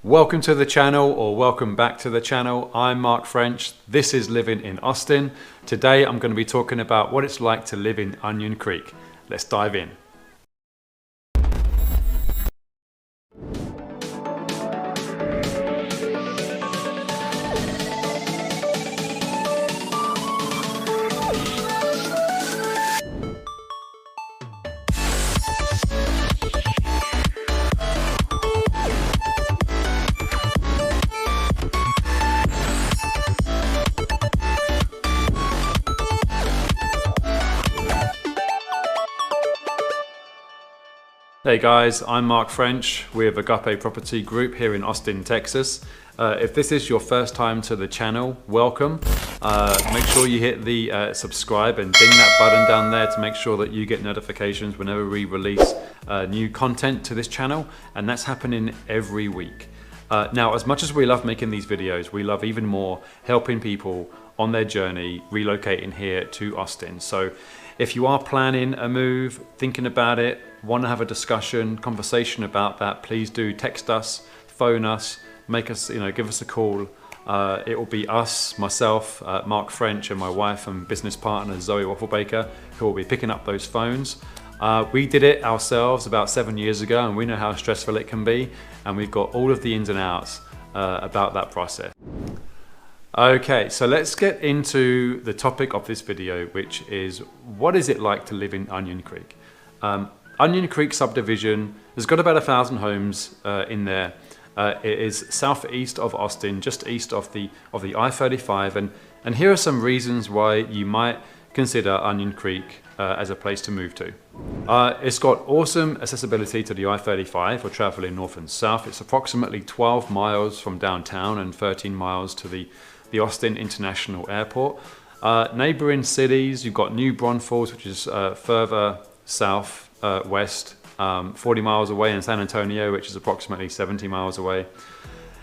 Welcome to the channel, or welcome back to the channel. I'm Mark French. This is Living in Austin. Today I'm going to be talking about what it's like to live in Onion Creek. Let's dive in. Hey guys, I'm Mark French. We're Agape Property Group here in Austin, Texas. If this is your first time to the channel, welcome. Make sure you hit the subscribe and ding that button down there to make sure that you get notifications whenever we release new content to this channel, and that's happening every week. Now, as much as we love making these videos, we love even more helping people on their journey relocating here to Austin. So if you are planning a move, thinking about it, want to have a conversation about that, please do text us, phone us, make us, give us a call. It will be us, myself, Mark French, and my wife and business partner Zoe Wafflebaker, who will be picking up those phones. We did it ourselves about 7 years ago, and we know how stressful it can be, and we've got all of the ins and outs about that process. Okay, so let's get into the topic of this video, which is what is it like to live in Onion Creek? Onion Creek subdivision has got about 1,000 homes in there. It is southeast of Austin, just east of the I-35, and here are some reasons why you might consider Onion Creek as a place to move to. It's got awesome accessibility to the I-35 for traveling north and south. It's approximately 12 miles from downtown and 13 miles to the Austin International Airport. Neighboring cities, you've got New Braunfels, which is further south west, 40 miles away, and San Antonio, which is approximately 70 miles away.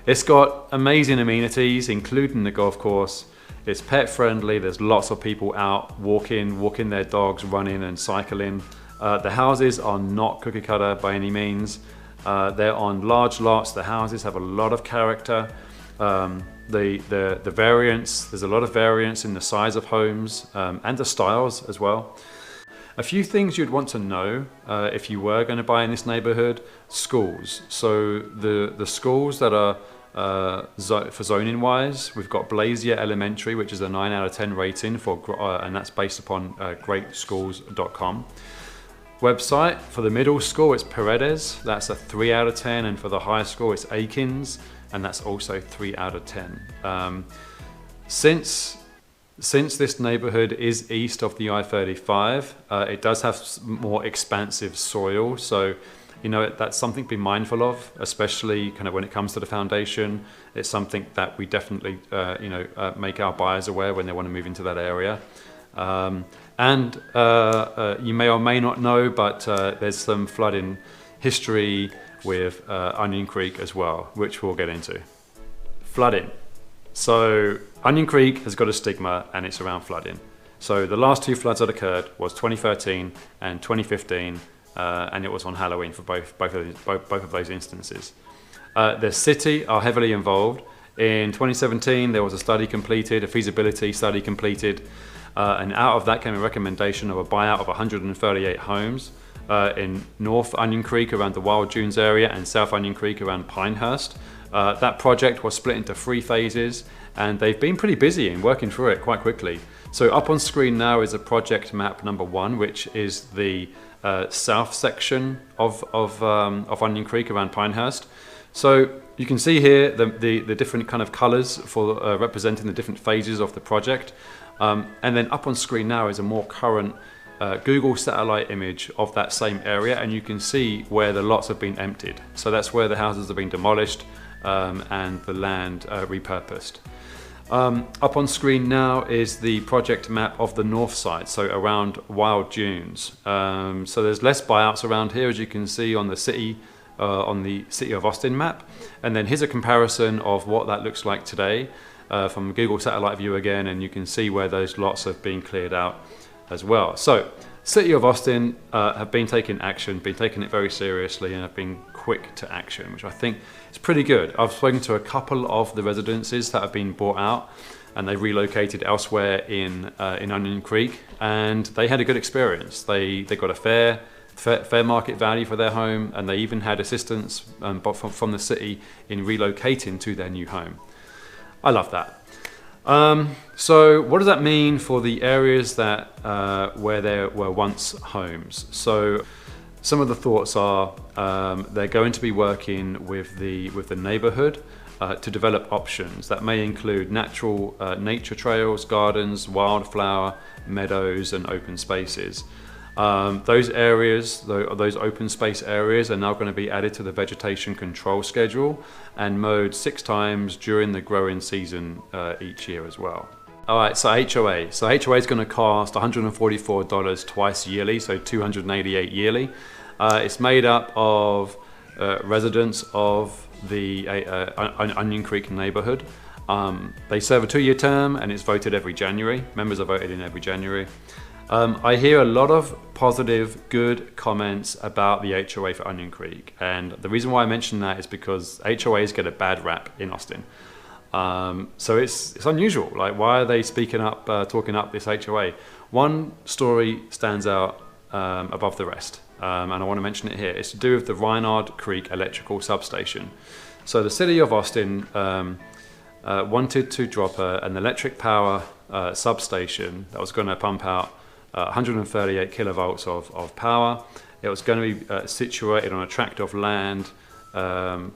It's got amazing amenities, including the golf course. It's pet friendly. There's lots of people out walking their dogs, running and cycling. The houses are not cookie cutter by any means. They're on large lots. The houses have a lot of character. The variance, there's a lot of variance in the size of homes and the styles as well. A few things you'd want to know if you were going to buy in this neighborhood: schools. So the schools that are for zoning wise, we've got Blazier Elementary, which is a 9 out of 10 rating and that's based upon greatschools.com. Website for the middle school, it's Paredes, that's a 3 out of 10, and for the high school it's Akins, and that's also 3 out of 10. Since this neighborhood is east of the I-35, it does have more expansive soil, so that's something to be mindful of, especially kind of when it comes to the foundation. It's something that we definitely make our buyers aware when they want to move into that area. And you may or may not know, but there's some flooding history with Onion Creek as well, which we'll get into. Flooding. So Onion Creek has got a stigma, and it's around flooding. So the last two floods that occurred was 2013 and 2015, and it was on Halloween for both of those instances. The city are heavily involved. In 2017, there was a study completed, a feasibility study completed, and out of that came a recommendation of a buyout of 138 homes in North Onion Creek around the Wild Dunes area and South Onion Creek around Pinehurst. That project was split into 3 phases, and they've been pretty busy and working through it quite quickly. So up on screen now is a project map number 1, which is the south section of Onion Creek around Pinehurst. So you can see here the different kind of colors for representing the different phases of the project. And then up on screen now is a more current Google satellite image of that same area, and you can see where the lots have been emptied. So that's where the houses have been demolished and the land repurposed. Up on screen now is the project map of the north side, so around Wild Dunes. So there's less buyouts around here, as you can see on the City of Austin map. And then here's a comparison of what that looks like today from Google satellite view again, and you can see where those lots have been cleared out as well. So City of Austin have been taking action, been taking it very seriously, and have been quick to action, which I think is pretty good. I've spoken to a couple of the residences that have been bought out and they relocated elsewhere in Onion Creek, and they had a good experience. They got a fair market value for their home, and they even had assistance from the city in relocating to their new home. I love that. So what does that mean for the areas that where there were once homes? So some of the thoughts are they're going to be working with the neighborhood to develop options that may include natural nature trails, gardens, wildflower, meadows, and open spaces. Those areas, those open space areas, are now going to be added to the vegetation control schedule and mowed 6 times during the growing season each year as well. All right, so HOA. So HOA is going to cost $144 twice yearly, so $288 yearly. It's made up of residents of the Onion Creek neighborhood. They serve a 2-year term and it's voted every January. Members are voted in every January. I hear a lot of positive, good comments about the HOA for Onion Creek, and the reason why I mention that is because HOAs get a bad rap in Austin. So it's unusual. Like, why are they speaking up, talking up this HOA? One story stands out above the rest, and I want to mention it here. It's to do with the Reinard Creek electrical substation. So the city of Austin wanted to drop an electric power substation that was going to pump out 138 kilovolts of power. It was going to be situated on a tract of land on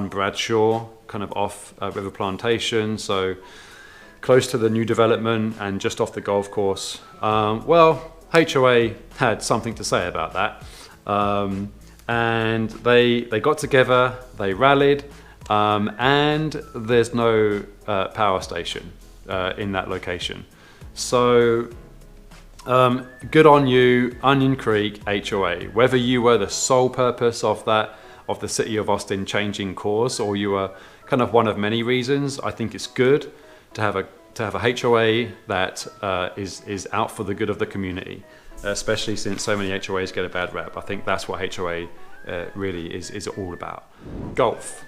Bradshaw, kind of off River Plantation, so close to the new development and just off the golf course. Well, HOA had something to say about that, and they got together, they rallied, and there's no power station in that location. So good on you, Onion Creek HOA. Whether you were the sole purpose of the city of Austin changing course, or you were kind of one of many reasons, I think it's good to have a HOA that is out for the good of the community, especially since so many HOAs get a bad rep. I think that's what HOA really is all about. Golf.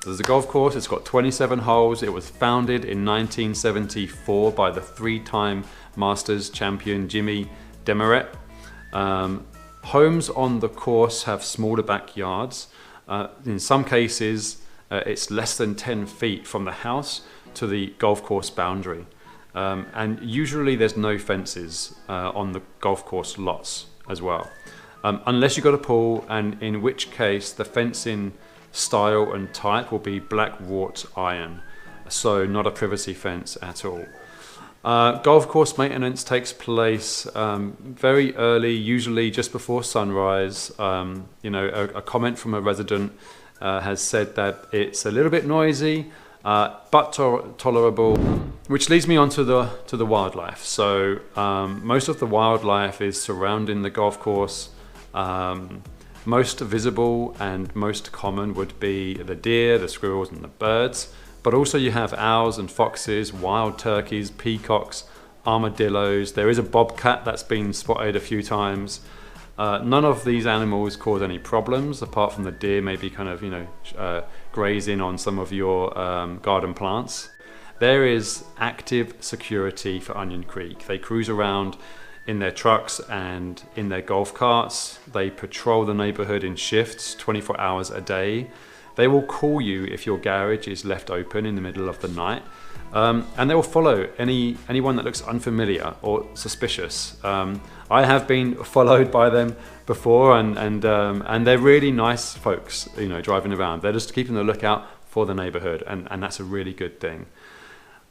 There's a golf course, it's got 27 holes. It was founded in 1974 by the 3-time Masters champion Jimmy Demaret. Homes on the course have smaller backyards. In some cases, it's less than 10 feet from the house to the golf course boundary. And usually there's no fences on the golf course lots as well. Unless you've got a pool, and in which case the fencing style and type will be black wrought iron, so not a privacy fence at all. Golf course maintenance takes place very early, usually just before sunrise. A comment from a resident has said that it's a little bit noisy, but tolerable, which leads me on to the wildlife. So most of the wildlife is surrounding the golf course. Most visible and most common would be the deer, the squirrels, and the birds. But also you have owls and foxes, wild turkeys, peacocks, armadillos. There is a bobcat that's been spotted a few times. None of these animals cause any problems, apart from the deer maybe kind of, grazing on some of your garden plants. There is active security for Onion Creek. They cruise around in their trucks and in their golf carts. They patrol the neighborhood in shifts, 24 hours a day. They will call you if your garage is left open in the middle of the night. And they will follow anyone that looks unfamiliar or suspicious. I have been followed by them before, and they're really nice folks, driving around. They're just keeping the lookout for the neighborhood, and that's a really good thing.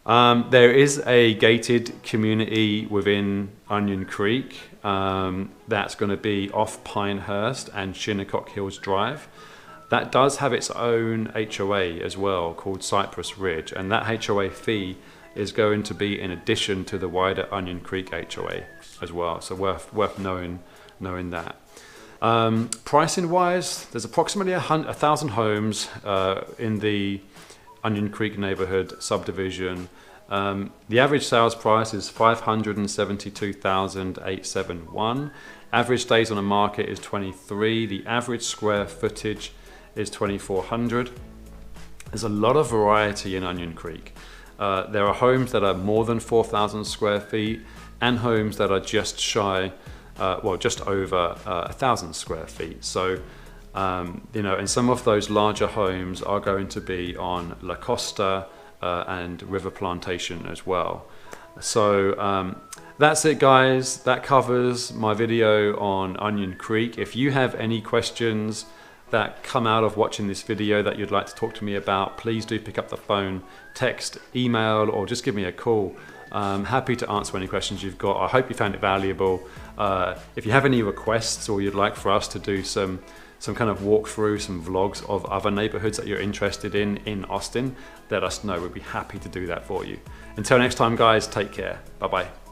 There is a gated community within Onion Creek that's going to be off Pinehurst and Shinnecock Hills Drive. That does have its own HOA as well, called Cypress Ridge, and that HOA fee is going to be in addition to the wider Onion Creek HOA as well, so worth knowing that. Pricing wise, there's approximately 1,000 homes in the Onion Creek neighborhood subdivision. The average sales price is $572,871, Average days on the market is 23. The average square footage is 2,400. There's a lot of variety in Onion Creek. There are homes that are more than 4,000 square feet and homes that are just shy, just over 1,000 square feet. So, and some of those larger homes are going to be on La Costa and River Plantation as well. So that's it, guys. That covers my video on Onion Creek. If you have any questions that come out of watching this video that you'd like to talk to me about, please do pick up the phone, text, email, or just give me a call. I'm happy to answer any questions you've got. I hope you found it valuable. If you have any requests or you'd like for us to do some kind of walkthrough, some vlogs of other neighborhoods that you're interested in Austin, let us know. We'd be happy to do that for you. Until next time, guys, take care. Bye-bye.